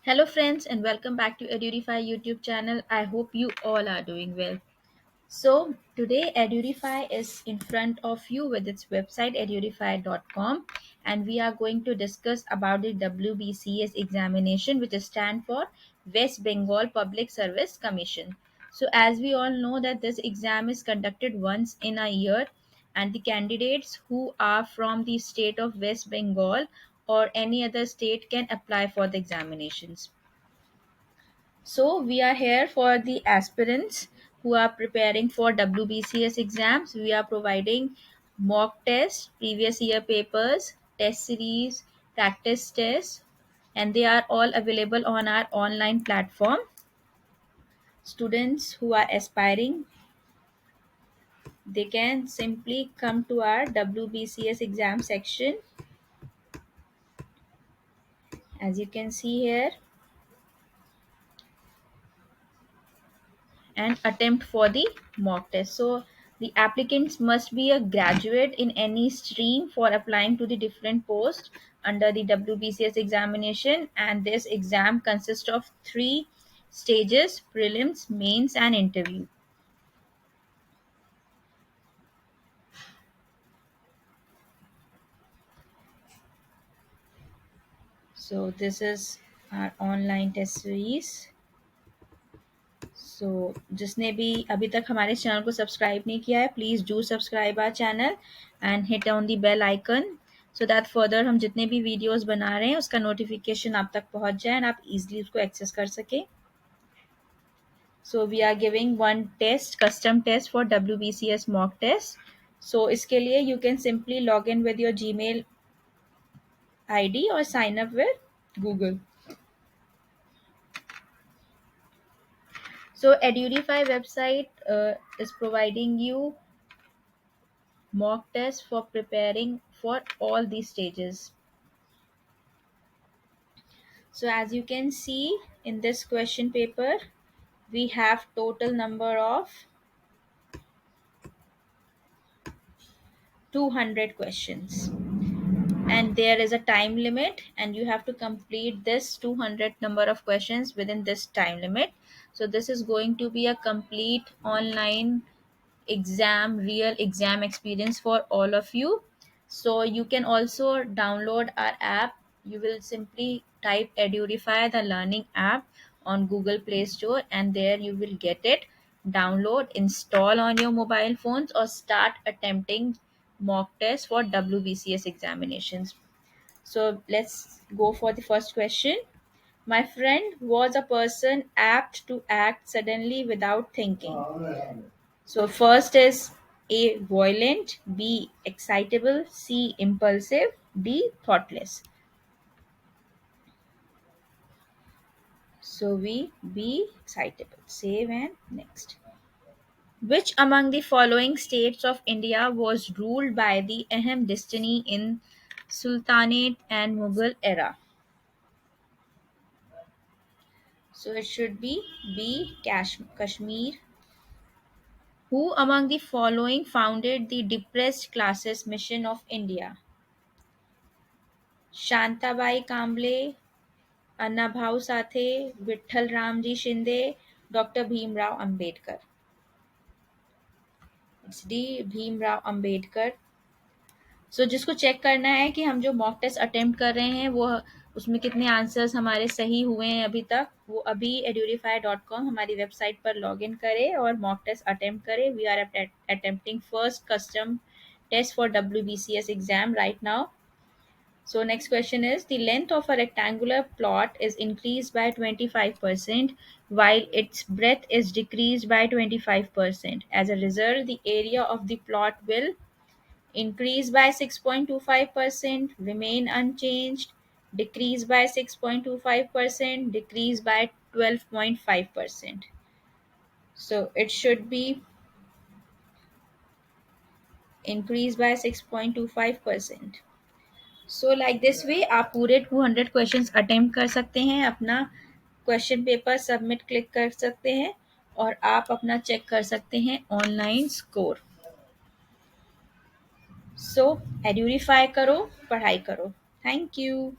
Hello, friends, and welcome back to Edurify YouTube channel. I hope you all are doing well. So, today Edurify is in front of you with its website edurify.com, and we are going to discuss about the WBCS examination, which is stand for West Bengal Public Service Commission. So, as we all know that this exam is conducted once in a year, and the candidates who are from the state of West Bengal or any other state can apply for the examinations. So, we are here for the aspirants who are preparing for WBCS exams. We are providing mock tests, previous year papers, test series, practice tests, and they are all available on our online platform. Students who are aspiring, they can simply come to our WBCS exam section. As you can see here, and attempt for the mock test. So the applicants must be a graduate in any stream for applying to the different posts under the WBCS examination, and this exam consists of three stages: prelims, mains, and interview. So this is our online test series. सो जिसने भी अभी तक हमारे channel को subscribe नहीं किया है, please do subscribe our channel and hit on the bell icon so that further हम जितने भी वीडियोस बना रहे हैं उसका नोटिफिकेशन आप तक पहुंच जाए एंड आप इजीली उसको एक्सेस कर सकें. So we are giving one test, custom test for WBCS mock test. So इसके लिए you can simply log in with your Gmail ID और sign up with Google. So Edurify website is providing you mock tests for preparing for all these stages. So as you can see in this question paper, we have total number of 200 questions, and there is a time limit, and you have to complete this 200 number of questions within this time limit. So this is going to be a complete online exam, real exam experience for all of you. So you can also download our app. You will simply type Edurify, the learning app, on Google Play Store, and there you will get it. Download, install on your mobile phones, or start attempting mock tests for WBCS examinations. So let's go for the first question. My friend was a person apt to act suddenly without thinking. So first is A, violent, B, excitable, C, impulsive, D, thoughtless. So we B, excitable. Save and next. Which among the following states of India was ruled by the Ahem dynasty in Sultanate and Mughal era? So it should be B, Kashmir. Who among the following founded the Depressed Classes Mission of India? Shantabai Kamble, Annabhau Sathe, Vitthal Ramji Shinde, doctor Bhimrao Ambedkar. It's D, Bhimrao Ambedkar. So जिसको check करना है कि हम जो mock test attempt कर रहे हैं वो उसमें कितने आंसर्स हमारे सही हुए हैं अभी तक, वो अभी edurify.com हमारी वेबसाइट पर लॉग इन करे और मॉक टेस्ट अटेम्प्ट करे. We are attempting first custom test for WBCS exam right now. So next question is, the length of a rectangular plot is increased by 25% while its breadth is decreased by 25%. As a result, the area of the plot will increase by 6.25%, remain unchanged, decrease by 6.25%, decrease by 12.5%. So it should be increased by 6.25%. So like this way आप पूरे 200 questions attempt कर सकते हैं, अपना question paper submit click कर सकते हैं और आप अपना चेक कर सकते हैं ऑनलाइन स्कोर. सो एड्यूरीफाई करो, पढ़ाई करो. Thank you.